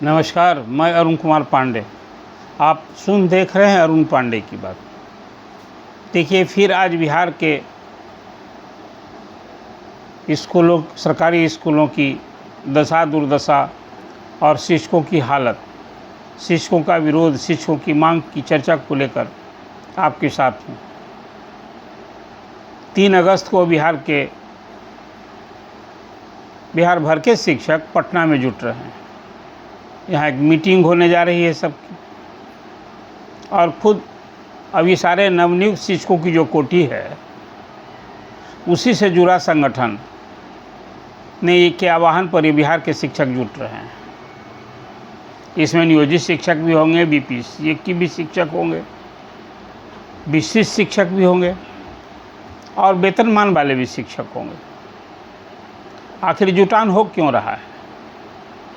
नमस्कार, मैं अरुण कुमार पांडे। आप देख रहे हैं अरुण पांडे की बात। देखिए, फिर आज बिहार के स्कूलों, सरकारी स्कूलों की दशा दुर्दशा और शिक्षकों की हालत, शिक्षकों का विरोध, शिक्षकों की मांग की चर्चा को लेकर आपके साथ हूँ। 3 अगस्त को बिहार भर के शिक्षक पटना में जुट रहे हैं। यहाँ एक मीटिंग होने जा रही है सबकी, और खुद अभी सारे नवनियुक्त शिक्षकों की जो कोटि है उसी से जुड़ा संगठन ने के आह्वान पर ये बिहार के शिक्षक जुट रहे हैं। इसमें नियोजित शिक्षक भी होंगे, बीपीसीए की भी शिक्षक होंगे, विशिष्ट शिक्षक भी होंगे और वेतनमान वाले भी शिक्षक होंगे। आखिर जुटान हो क्यों रहा है?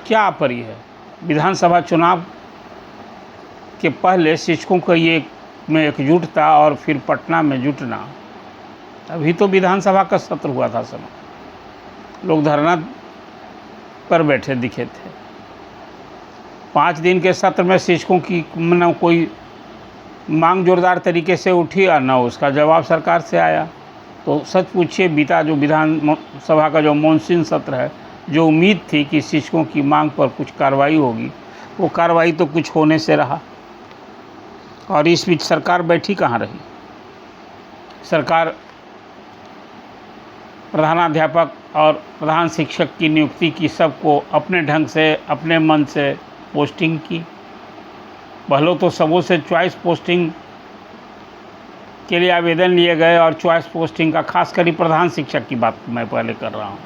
क्या आपरी है? विधानसभा चुनाव के पहले शिक्षकों को ये में एकजुटता और फिर पटना में जुटना। अभी तो विधानसभा का सत्र हुआ था, समय लोग धरना पर बैठे दिखे थे। 5 दिन के सत्र में शिक्षकों की न कोई मांग जोरदार तरीके से उठी और न उसका जवाब सरकार से आया। तो सच पूछिए, बीता जो विधानसभा का जो मॉनसून सत्र है, जो उम्मीद थी कि शिक्षकों की मांग पर कुछ कार्रवाई होगी, वो कार्रवाई तो कुछ होने से रहा। और इस बीच सरकार बैठी कहाँ रही? सरकार प्रधानाध्यापक और प्रधान शिक्षक की नियुक्ति की, सबको अपने ढंग से, अपने मन से पोस्टिंग की। पहले तो सबों से चॉइस पोस्टिंग के लिए आवेदन लिए गए, और चॉइस पोस्टिंग का खासकर प्रधान शिक्षक की बात मैं पहले कर रहा हूँ।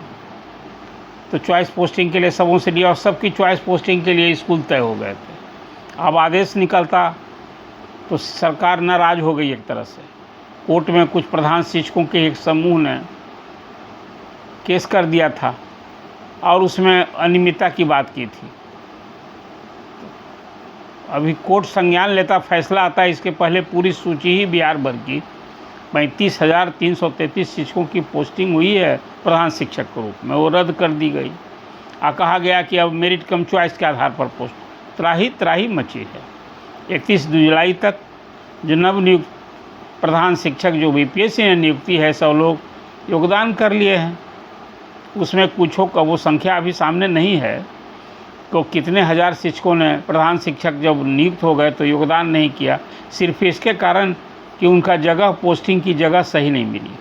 तो चॉइस पोस्टिंग के लिए सबों से लिया और सबकी चॉइस पोस्टिंग के लिए स्कूल तय हो गए थे। अब आदेश निकलता तो सरकार नाराज हो गई एक तरह से। कोर्ट में कुछ प्रधान शिक्षकों के एक समूह ने केस कर दिया था और उसमें अनियमितता की बात की थी। अभी कोर्ट संज्ञान लेता, फैसला आता है, इसके पहले पूरी सूची ही बिहार भर की 35,333 शिक्षकों की पोस्टिंग हुई है प्रधान शिक्षक के रूप में, वो रद्द कर दी गई। कहा गया कि अब मेरिट कम चॉइस के आधार पर पोस्ट। त्राही मची है। 31 जुलाई तक जो नवनियुक्त प्रधान शिक्षक जो बीपीएससी ने नियुक्ति है, 100 लोग योगदान कर लिए हैं। उसमें कुछों का वो संख्या अभी सामने नहीं है तो कितने हज़ार शिक्षकों ने, प्रधान शिक्षक जब नियुक्त हो गए तो योगदान नहीं किया, सिर्फ इसके कारण कि उनका जगह, पोस्टिंग की जगह सही नहीं मिली।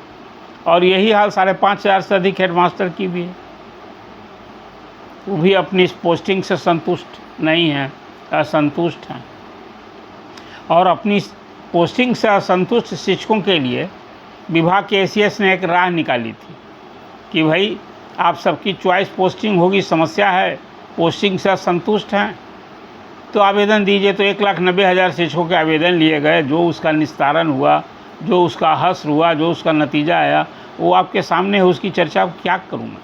और यही हाल 5,500 से अधिक हेडमास्टर की भी है। वो भी अपनी इस पोस्टिंग से संतुष्ट नहीं हैं, असंतुष्ट हैं। और अपनी पोस्टिंग से असंतुष्ट शिक्षकों के लिए विभाग के एसीएस ने एक राह निकाली थी कि भाई आप सबकी चॉइस पोस्टिंग होगी, समस्या है, पोस्टिंग से असंतुष्ट हैं तो आवेदन दीजिए। तो 1,90,000 शिक्षकों के आवेदन लिए गए। जो उसका निस्तारण हुआ, जो उसका हश्र हुआ, जो उसका नतीजा आया, वो आपके सामने है। उसकी चर्चा क्या करूँ मैं?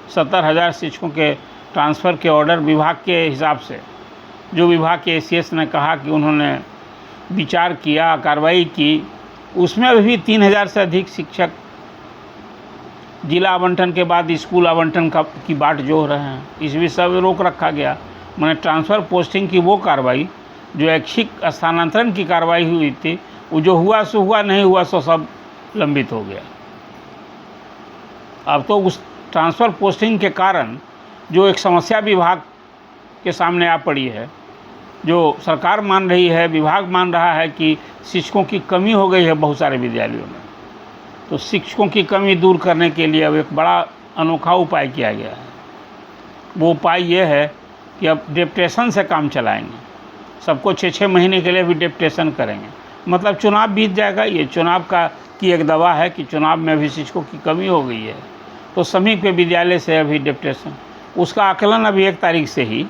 70,000 शिक्षकों के ट्रांसफ़र के ऑर्डर विभाग के हिसाब से, जो विभाग के एसीएस ने कहा कि उन्होंने विचार किया, कार्रवाई की, उसमें अभी 3,000 से अधिक शिक्षक जिला आवंटन के बाद स्कूल आवंटन की बाट जोह रहे हैं। इस विषय में रोक रखा गया। मैंने ट्रांसफ़र पोस्टिंग की वो कार्रवाई, जो ऐच्छिक स्थानांतरण की कार्रवाई हुई थी, वो जो हुआ सो हुआ, नहीं हुआ सो सब लंबित हो गया। अब तो उस ट्रांसफ़र पोस्टिंग के कारण जो एक समस्या विभाग के सामने आ पड़ी है, जो सरकार मान रही है, विभाग मान रहा है कि शिक्षकों की कमी हो गई है बहुत सारे विद्यालयों में। तो शिक्षकों की कमी दूर करने के लिए अब एक बड़ा अनोखा उपाय किया गया है। वो उपाय ये है कि अब डेप्यूटेशन से काम चलाएंगे। सबको 6-6 महीने के लिए भी डेप्यूटेशन करेंगे। मतलब चुनाव बीत जाएगा। ये चुनाव की एक दवा है कि चुनाव में अभी शिक्षकों की कमी हो गई है, तो समीप के विद्यालय से अभी डेप्यूटेशन, उसका आकलन अभी 1 तारीख से ही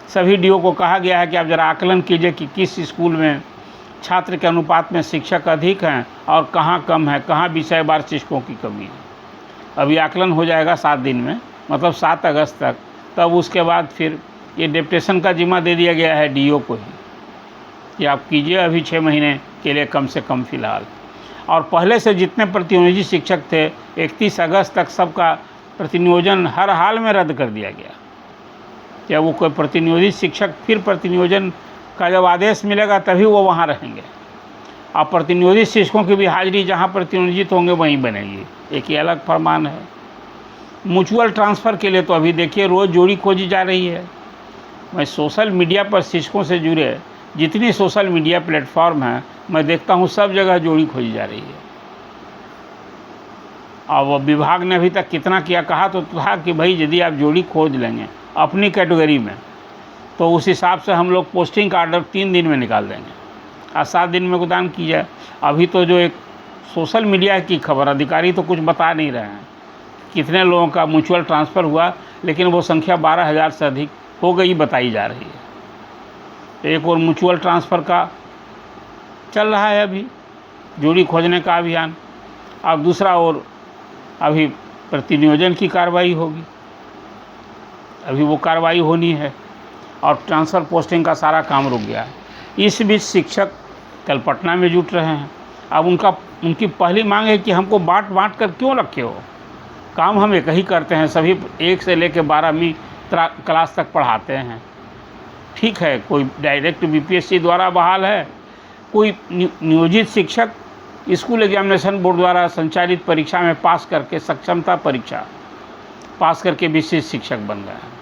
सभी डीओ को कहा गया है कि आप ज़रा आकलन कीजिए कि किस स्कूल में छात्र के अनुपात में शिक्षक अधिक हैं और कहाँ कम है, कहाँ विषयवार शिक्षकों की कमी है। अभी आकलन हो जाएगा 7 दिन में, मतलब 7 अगस्त तक। तब उसके बाद फिर ये डेप्यूटेशन का जिम्मा दे दिया गया है डीओ को ही कि आप कीजिए अभी 6 महीने के लिए कम से कम फ़िलहाल। और पहले से जितने प्रतिनियोजित शिक्षक थे, 31 अगस्त तक सबका प्रतिनियोजन हर हाल में रद्द कर दिया गया। या वो कोई प्रतिनियोजित शिक्षक, फिर प्रतिनियोजन का जब आदेश मिलेगा तभी वो वहाँ रहेंगे। अब प्रतिनियोजित शिक्षकों की भी हाजिरी जहाँ प्रतिनियोजित होंगे वहीं बनेगी, एक ये अलग फरमान है। म्यूचुअल ट्रांसफ़र के लिए तो अभी देखिए रोज़ जोड़ी खोजी जा रही है। मैं सोशल मीडिया पर शिक्षकों से जुड़े जितनी सोशल मीडिया प्लेटफॉर्म हैं, मैं देखता हूँ सब जगह जोड़ी खोजी जा रही है। अब विभाग ने अभी तक कितना किया, कहा तो था कि भाई यदि आप जोड़ी खोज लेंगे अपनी कैटेगरी में तो उस हिसाब से हम लोग पोस्टिंग का ऑर्डर 3 दिन में निकाल देंगे और 7 दिन में भुगतान की जाए। अभी तो जो एक सोशल मीडिया की खबर, अधिकारी तो कुछ बता नहीं रहे हैं कितने लोगों का म्यूचुअल ट्रांसफ़र हुआ, लेकिन वो संख्या 12,000 से अधिक हो गई बताई जा रही है। एक और म्यूचुअल ट्रांसफ़र का चल रहा है अभी जोड़ी खोजने का अभियान, अब दूसरा और अभी प्रतिनियोजन की कार्रवाई होगी, अभी वो कार्रवाई होनी है और ट्रांसफ़र पोस्टिंग का सारा काम रुक गया है। इस बीच शिक्षक कल पटना में जुट रहे हैं। अब उनकी पहली मांग है कि हमको बांट कर क्यों रखे हो, काम हम एक ही करते हैं, सभी 1 से लेकर 12वीं क्लास तक पढ़ाते हैं। ठीक है, कोई डायरेक्ट बीपीएससी द्वारा बहाल है, कोई नियोजित शिक्षक स्कूल एग्जामिनेशन बोर्ड द्वारा संचालित परीक्षा में पास करके, सक्षमता परीक्षा पास करके विशिष्ट शिक्षक बन गए हैं।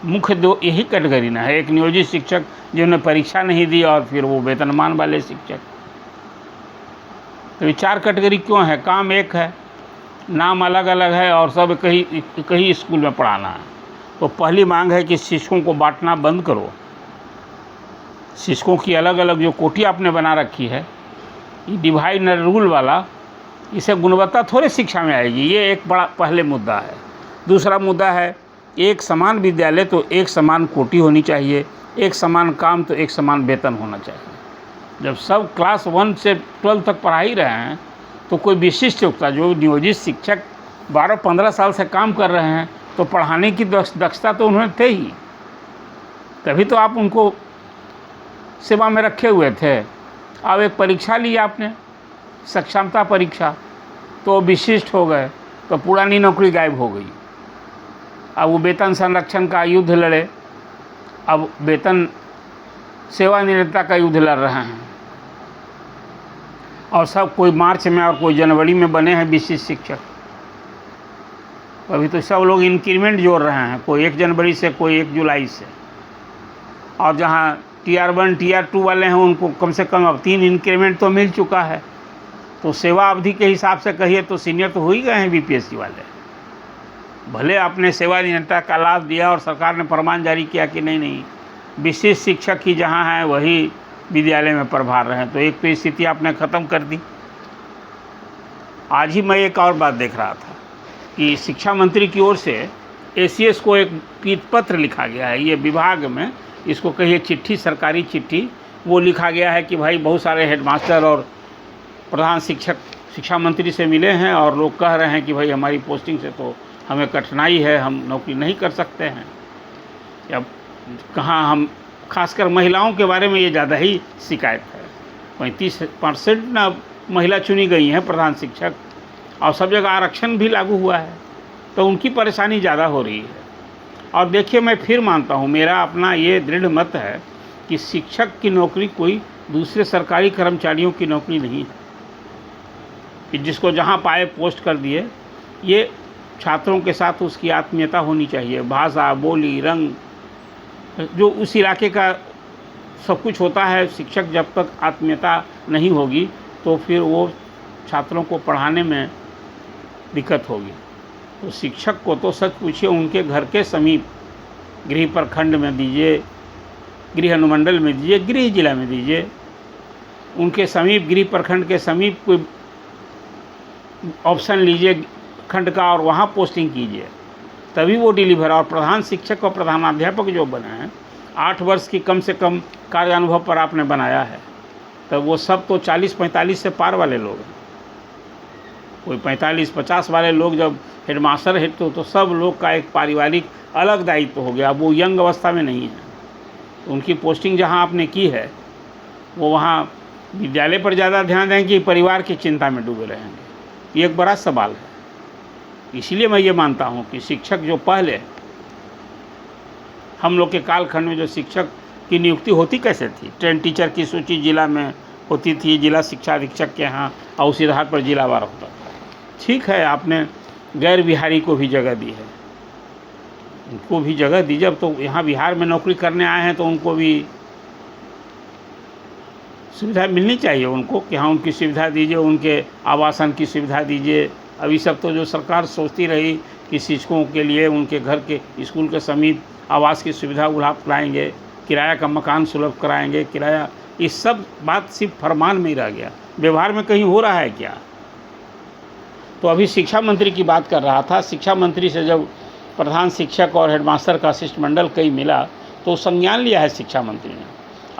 मुख्य दो यही कैटेगरी ना है, एक नियोजित शिक्षक जिन्होंने परीक्षा नहीं दी और फिर वो वेतनमान वाले शिक्षक। तो ये 4 कैटेगरी क्यों है, काम एक है, नाम अलग अलग है और सब कहीं स्कूल में पढ़ाना है। तो पहली मांग है कि शिक्षकों को बांटना बंद करो। शिक्षकों की अलग अलग जो कोटी आपने बना रखी है, ये डिवाइड एंड रूल वाला, इससे गुणवत्ता थोड़ी शिक्षा में आएगी। ये एक बड़ा पहले मुद्दा है। दूसरा मुद्दा है एक समान विद्यालय तो एक समान कोटी होनी चाहिए, एक समान काम तो एक समान वेतन होना चाहिए। जब सब क्लास 1 से 12 तक पढ़ा ही रहे हैं तो कोई विशिष्ट योग्यता, जो नियोजित शिक्षक 12-15 साल से काम कर रहे हैं तो पढ़ाने की दक्षता तो उन्होंने थे ही, तभी तो आप उनको सेवा में रखे हुए थे। अब एक परीक्षा ली आपने, सक्षमता परीक्षा, तो विशिष्ट हो गए तो पुरानी नौकरी गायब हो गई। अब वो वेतन संरक्षण का युद्ध लड़े, अब वेतन सेवानिवृत्ता का युद्ध लड़ रहे हैं और सब कोई मार्च में और कोई जनवरी में बने हैं विशिष्ट शिक्षक। अभी तो सब लोग इंक्रीमेंट जोड़ रहे हैं, कोई 1 जनवरी से, कोई 1 जुलाई से। और जहाँ Tier 1 Tier 2 वाले हैं उनको कम से कम अब 3 इंक्रीमेंट तो मिल चुका है। तो सेवा अवधि के हिसाब से कहिए तो सीनियर तो हो ही गए हैं बीपीएससी वाले। भले आपने सेवानिवृत्ता का लाभ दिया और सरकार ने फरमान जारी किया कि नहीं विशिष्ट शिक्षक ही जहाँ हैं वही विद्यालय में प्रभार रहे, तो एक तो स्थिति आपने ख़त्म कर दी। आज ही मैं एक और बात देख रहा था कि शिक्षा मंत्री की ओर से एसीएस को एक पत्र लिखा गया है। ये विभाग में इसको कहिए चिट्ठी, सरकारी चिट्ठी, वो लिखा गया है कि भाई बहुत सारे हेडमास्टर और प्रधान शिक्षक शिक्षा मंत्री से मिले हैं और लोग कह रहे हैं कि भाई हमारी पोस्टिंग से तो हमें कठिनाई है, हम नौकरी नहीं कर सकते हैं। या कहाँ हम, खासकर महिलाओं के बारे में ये ज़्यादा ही शिकायत है। 35% ना महिला चुनी गई हैं प्रधान शिक्षक, और सब जगह आरक्षण भी लागू हुआ है, तो उनकी परेशानी ज़्यादा हो रही है। और देखिए, मैं फिर मानता हूँ, मेरा अपना ये दृढ़ मत है कि शिक्षक की नौकरी कोई दूसरे सरकारी कर्मचारियों की नौकरी नहीं है कि जिसको जहाँ पाए पोस्ट कर दिए। ये छात्रों के साथ उसकी आत्मीयता होनी चाहिए, भाषा, बोली, रंग, जो उस इलाके का सब कुछ होता है। शिक्षक जब तक आत्मीयता नहीं होगी तो फिर वो छात्रों को पढ़ाने में दिक्कत होगी। तो शिक्षक को तो सच पूछिए उनके घर के समीप, गृह प्रखंड में दीजिए, गृह अनुमंडल में दीजिए, गृह जिला में दीजिए, उनके समीप, गृह प्रखंड के समीप कोई ऑप्शन लीजिए खंड का और वहाँ पोस्टिंग कीजिए, तभी वो डिलीवर। और प्रधान शिक्षक और प्रधानाध्यापक जो बने हैं, 8 वर्ष की कम से कम कार्य अनुभव पर आपने बनाया है, तो वो सब तो 40-45 से पार वाले लोग हैं। कोई 45-50 वाले लोग जब हेडमास्टर है तो सब लोग का एक पारिवारिक अलग दायित्व हो गया। वो यंग अवस्था में नहीं है, उनकी पोस्टिंग जहाँ आपने की है वो वहाँ विद्यालय पर ज़्यादा ध्यान दें कि परिवार की चिंता में डूबे रहेंगे, ये एक बड़ा सवाल है। इसलिए मैं ये मानता हूँ कि शिक्षक जो पहले हम लोग के कालखंड में जो शिक्षक की नियुक्ति होती कैसे थी? ट्रेन टीचर की सूची जिला में होती थी, जिला शिक्षा अधीक्षक के यहाँ, और उसी आधार पर जिलावार होता था। ठीक है, आपने गैर बिहारी को भी जगह दी है, उनको भी जगह दीजिए। अब तो यहाँ बिहार में नौकरी करने आए हैं तो उनको भी सुविधा मिलनी चाहिए उनको, कि हाँ उनकी सुविधा दीजिए, उनके आवासन की सुविधा दीजिए। अभी सब तो जो सरकार सोचती रही कि शिक्षकों के लिए उनके घर के स्कूल के समीप आवास की सुविधा उपलब्ध कराएंगे, किराया का मकान सुलभ कराएंगे, किराया, ये सब बात सिर्फ फरमान में ही रह गया, व्यवहार में कहीं हो रहा है क्या? तो अभी शिक्षा मंत्री की बात कर रहा था। शिक्षा मंत्री से जब प्रधान शिक्षक और हेडमास्टर का शिष्टमंडल कई मिला तो संज्ञान लिया है शिक्षा मंत्री ने,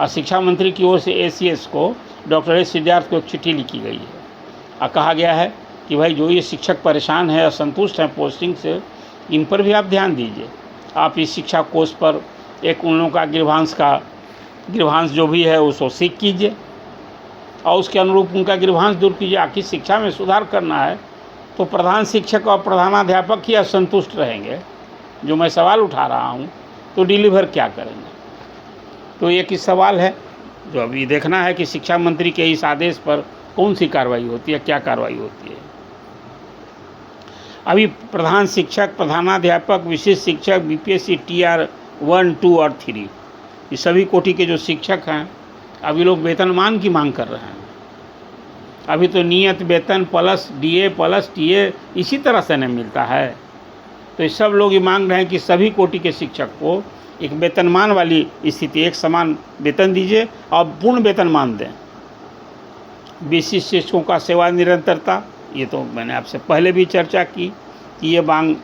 और शिक्षा मंत्री की ओर से ACS को, डॉक्टर एस सिद्धार्थ को एक चिट्ठी लिखी गई है और कहा गया है कि भाई जो ये शिक्षक परेशान है, असंतुष्ट हैं पोस्टिंग से, इन पर भी आप ध्यान दीजिए। आप इस शिक्षा कोष पर एक उन लोगों का गृहांश जो भी है उसको सीख कीजिए और उसके अनुरूप उनका गृहांश दूर कीजिए। आखिर शिक्षा में सुधार करना है तो प्रधान शिक्षक और प्रधानाध्यापक ही असंतुष्ट रहेंगे, जो मैं सवाल उठा रहा हूँ, तो डिलीवर क्या करेंगे? तो एक ही सवाल है जो अभी देखना है कि शिक्षा मंत्री के इस आदेश पर कौन सी कार्रवाई होती है, क्या कार्रवाई होती है। अभी प्रधान शिक्षक, प्रधानाध्यापक, विशिष्ट शिक्षक, BPSC TR 1, 2 और 3, ये सभी कोटि के जो शिक्षक हैं अभी लोग वेतनमान की मांग कर रहे हैं। अभी तो नियत वेतन प्लस DA प्लस TA इसी तरह से नहीं मिलता है। तो ये सब लोग ये मांग रहे हैं कि सभी कोटि के शिक्षक को एक वेतनमान वाली स्थिति, एक समान वेतन दीजिए और पूर्ण वेतनमान दें। विशिष्ट शिक्षकों का सेवा निरंतरता, ये तो मैंने आपसे पहले भी चर्चा की कि ये मांग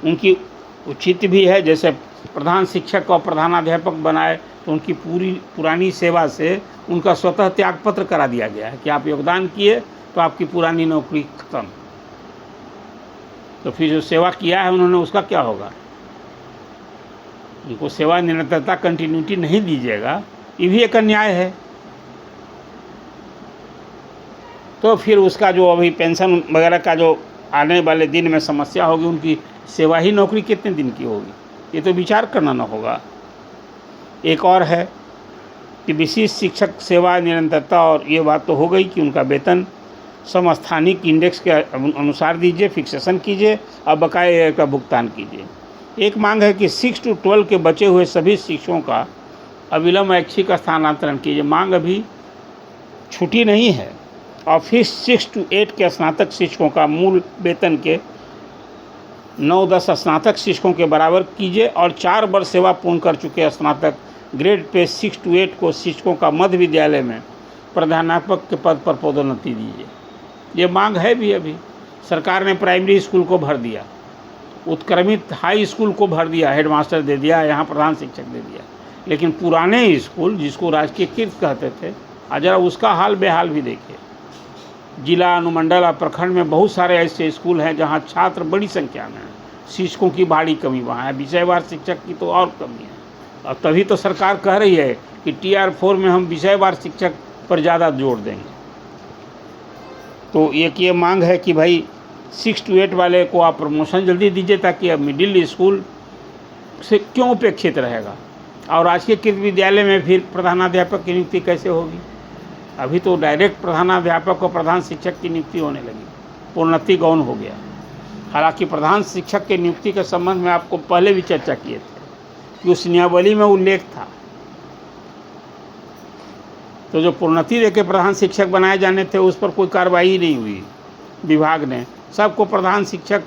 उनकी उचित भी है। जैसे प्रधान शिक्षक और प्रधानाध्यापक बनाए तो उनकी पुरानी सेवा से उनका स्वतः त्यागपत्र करा दिया गया है कि आप योगदान किए तो आपकी पुरानी नौकरी खत्म। तो फिर जो सेवा किया है उन्होंने उसका क्या होगा? उनको सेवा निरंतरता, कंटिन्यूटी नहीं दीजिएगा, ये भी एक अन्याय है। तो फिर उसका जो अभी पेंशन वगैरह का जो आने वाले दिन में समस्या होगी, उनकी सेवा ही नौकरी कितने दिन की होगी, ये तो विचार करना ना होगा। एक और है कि विशिष्ट शिक्षक सेवा निरंतरता, और ये बात तो हो गई कि उनका वेतन समस्थानिक इंडेक्स के अनुसार दीजिए, फिक्सेशन कीजिए और बकाया का भुगतान कीजिए। एक मांग है कि 6 to 12 के बचे हुए सभी शिक्षकों का अविलंब ऐच्छिक स्थानांतरण कीजिए। मांग अभी छुट्टी नहीं है। और फिर 6 to 8 के स्नातक शिक्षकों का मूल वेतन के 9-10 स्नातक शिक्षकों के बराबर कीजिए और 4 वर्ष सेवा पूर्ण कर चुके स्नातक ग्रेड पे 6 to 8 को शिक्षकों का मध्य विद्यालय में प्रधानाध्यापक के पद पर पदोन्नति दीजिए। ये मांग है भी। अभी सरकार ने प्राइमरी स्कूल को भर दिया, उत्क्रमित हाई स्कूल को भर दिया, हेडमास्टर दे दिया, यहाँ प्रधान शिक्षक दे दिया, लेकिन पुराने स्कूल जिसको राजकीयकृत कहते थे, जरा उसका हाल बेहाल भी देखिए। जिला, अनुमंडल और प्रखंड में बहुत सारे ऐसे स्कूल हैं जहाँ छात्र बड़ी संख्या में हैं, शिक्षकों की भारी कमी वहाँ है, विषयवार शिक्षक की तो और कमी है। और तभी तो सरकार कह रही है कि TR 4 में हम विषयवार शिक्षक पर ज़्यादा जोर देंगे। तो एक ये मांग है कि भाई 6 to 8 वाले को आप प्रमोशन जल्दी दीजिए, ताकि अब मिडिल स्कूल से क्यों उपेक्षित रहेगा। और राजकीयकृत विद्यालय में फिर प्रधानाध्यापक की नियुक्ति कैसे होगी? अभी तो डायरेक्ट प्रधानाध्यापक और प्रधान शिक्षक की नियुक्ति होने लगी, प्रोन्नति गौण हो गया। हालांकि प्रधान शिक्षक के नियुक्ति के संबंध में आपको पहले भी चर्चा किए थे कि उस नियमावली में उल्लेख था। तो जो प्रोन्नति देके प्रधान शिक्षक बनाए जाने थे उस पर कोई कार्रवाई नहीं हुई। विभाग ने सबको प्रधान शिक्षक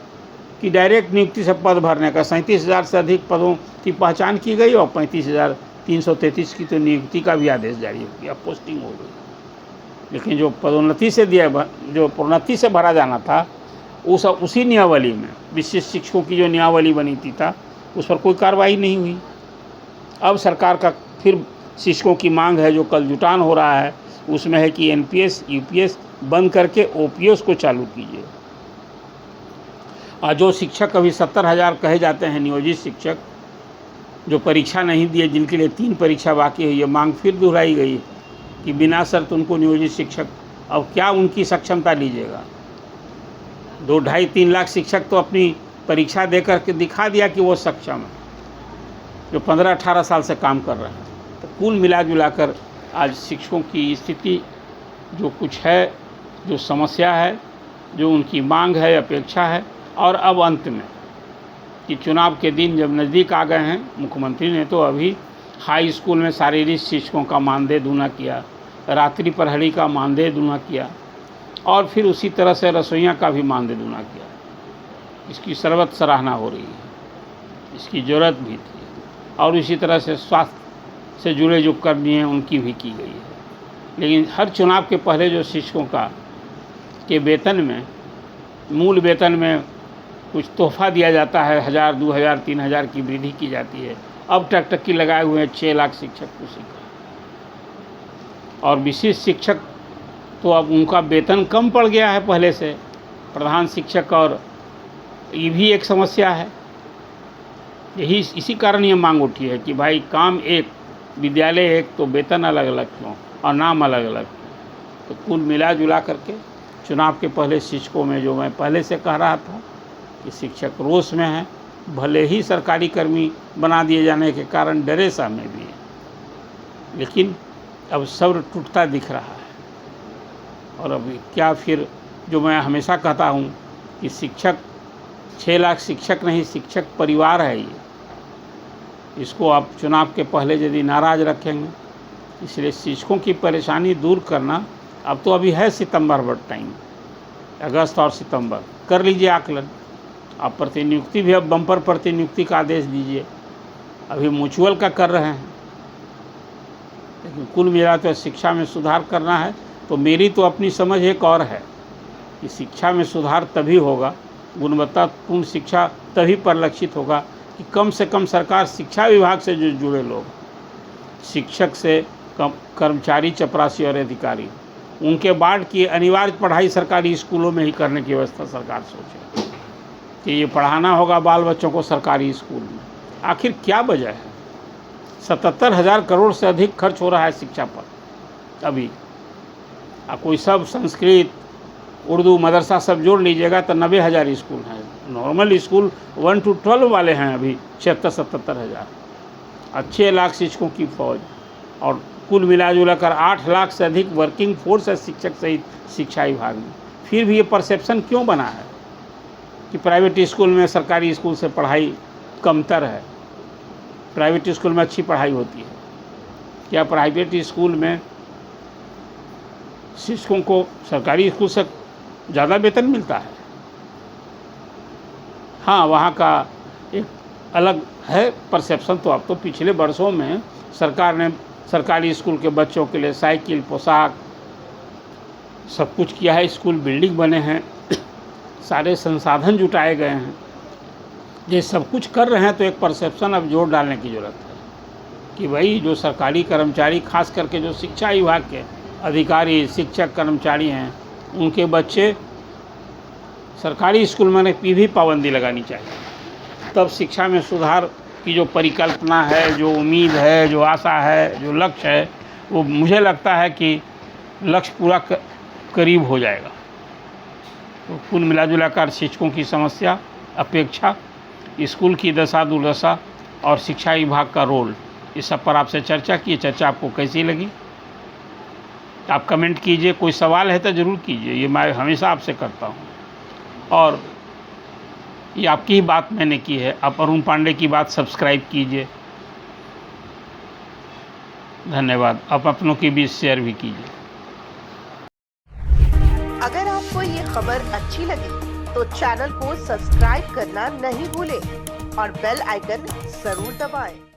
की डायरेक्ट नियुक्ति से पद भरने का 37,000 से अधिक पदों की पहचान की गई और 35,333 की तो नियुक्ति का भी आदेश जारी हो गया, पोस्टिंग हो गई। लेकिन जो पदोन्नति से जो प्रोन्नति से भरा जाना था उसी नियमावली में, विशिष्ट शिक्षकों की जो नियमावली बनी थी उस पर कोई कार्रवाई नहीं हुई। अब सरकार का फिर शिक्षकों की मांग है, जो कल जुटान हो रहा है, उसमें है कि NPS UPS बंद करके OPS को चालू कीजिए। और जो शिक्षक अभी 70,000 कहे जाते हैं नियोजित शिक्षक, जो परीक्षा नहीं दिए, जिनके लिए 3 परीक्षा बाकी है, ये मांग फिर दोहराई गई कि बिना शर्त उनको नियोजित शिक्षक, अब क्या उनकी सक्षमता लीजिएगा? 2-2.5-3 लाख शिक्षक तो अपनी परीक्षा देकर के दिखा दिया कि वो सक्षम है। जो 15-18 साल से काम कर रहे हैं। तो कुल मिला जुलाकर आज शिक्षकों की स्थिति जो कुछ है, जो समस्या है, जो उनकी मांग है, अपेक्षा है, और अब अंत में कि चुनाव के दिन जब नज़दीक आ गए हैं, मुख्यमंत्री ने तो अभी हाई स्कूल में शारीरिक शिक्षकों का मानदेय दूना किया, रात्रि प्रहरी का मानदेय दूना किया, और फिर उसी तरह से रसोइयाँ का भी मानदेय दूना किया। इसकी सर्वत सराहना हो रही है, इसकी ज़रूरत भी थी। और इसी तरह से स्वास्थ्य से जुड़े जो कर्मी हैं उनकी भी की गई है। लेकिन हर चुनाव के पहले जो शिक्षकों के वेतन में, मूल वेतन में कुछ तोहफा दिया जाता है, 1000, 2000, 3000 की वृद्धि की जाती है। अब टकटकी लगाए हुए हैं 6 लाख शिक्षक को सीखा, और विशेष शिक्षक तो अब उनका वेतन कम पड़ गया है पहले से, प्रधान शिक्षक, और ये भी एक समस्या है। इसी कारण ये मांग उठी है कि भाई काम एक, विद्यालय एक, तो वेतन अलग अलग क्यों और नाम अलग अलग। तो कुल मिला जुला करके चुनाव के पहले शिक्षकों में, जो मैं पहले से कह रहा था कि शिक्षक रोष में हैं, भले ही सरकारी कर्मी बना दिए जाने के कारण डरे सा में भी है, लेकिन अब सब्र टूटता दिख रहा है। और अभी क्या, फिर जो मैं हमेशा कहता हूँ कि शिक्षक 6 लाख शिक्षक नहीं, शिक्षक परिवार है ये। इसको आप चुनाव के पहले यदि नाराज़ रखेंगे, इसलिए शिक्षकों की परेशानी दूर करना, अब तो अभी है सितंबर भर टाइम, अगस्त और सितंबर, कर लीजिए आकलन। आप प्रतिनियुक्ति भी, अब बम्पर प्रतिनियुक्ति का आदेश दीजिए, अभी म्यूचुअल का कर रहे हैं। लेकिन कुल मिला तो शिक्षा में सुधार करना है। तो मेरी तो अपनी समझ एक और है कि शिक्षा में सुधार तभी होगा, गुणवत्तापूर्ण शिक्षा तभी परिलक्षित होगा कि कम से कम सरकार शिक्षा विभाग से जो जुड़े लोग, शिक्षक से कम कर्मचारी, चपरासी और अधिकारी, उनके बाद की अनिवार्य पढ़ाई सरकारी स्कूलों में ही करने की व्यवस्था सरकार सोचे कि ये पढ़ाना होगा बाल बच्चों को सरकारी स्कूल में। आखिर क्या वजह है? 77,000 करोड़ से अधिक खर्च हो रहा है शिक्षा पर अभी। कोई सब संस्कृत, उर्दू, मदरसा सब जोड़ लीजिएगा तो 90,000 स्कूल हैं। नॉर्मल स्कूल 1 to 12 वाले हैं अभी 76-77,000। 6 लाख शिक्षकों की फौज, और कुल मिला जुला कर 8 लाख से अधिक वर्किंग फोर्स है शिक्षक सहित शिक्षा विभाग में। फिर भी ये परसेप्शन क्यों बना है कि प्राइवेट स्कूल में सरकारी स्कूल से पढ़ाई कमतर है, प्राइवेट स्कूल में अच्छी पढ़ाई होती है? क्या प्राइवेट स्कूल में शिक्षकों को सरकारी स्कूल से ज़्यादा वेतन मिलता है? हाँ, वहाँ का एक अलग है परसेप्शन। तो अब तो पिछले वर्षों में सरकार ने सरकारी स्कूल के बच्चों के लिए साइकिल, पोशाक, सब कुछ किया है, स्कूल बिल्डिंग बने हैं, सारे संसाधन जुटाए गए हैं। ये सब कुछ कर रहे हैं तो एक परसेप्शन अब जोर डालने की ज़रूरत है कि भाई जो सरकारी कर्मचारी, खास करके जो शिक्षा विभाग के अधिकारी, शिक्षक, कर्मचारी हैं, उनके बच्चे सरकारी स्कूल में भी पाबंदी लगानी चाहिए। तब शिक्षा में सुधार की जो परिकल्पना है, जो उम्मीद है, जो आशा है, जो लक्ष्य है, वो मुझे लगता है कि लक्ष्य पूरा करीब हो जाएगा। तो कुल मिला जुला कर शिक्षकों की समस्या, अपेक्षा, स्कूल की दशा दुर्दशा और शिक्षा विभाग का रोल, इस सब पर आपसे चर्चा की। चर्चा आपको कैसी लगी आप कमेंट कीजिए। कोई सवाल है तो ज़रूर कीजिए, ये मैं हमेशा आपसे करता हूँ। और ये आपकी ही बात मैंने की है, आप अरुण पांडे की बात सब्सक्राइब कीजिए। धन्यवाद। आप अपनों की भी शेयर भी कीजिए। अगर आपको ये खबर अच्छी लगी तो चैनल को सब्सक्राइब करना नहीं भूलें और बेल आइकन जरूर दबाएं।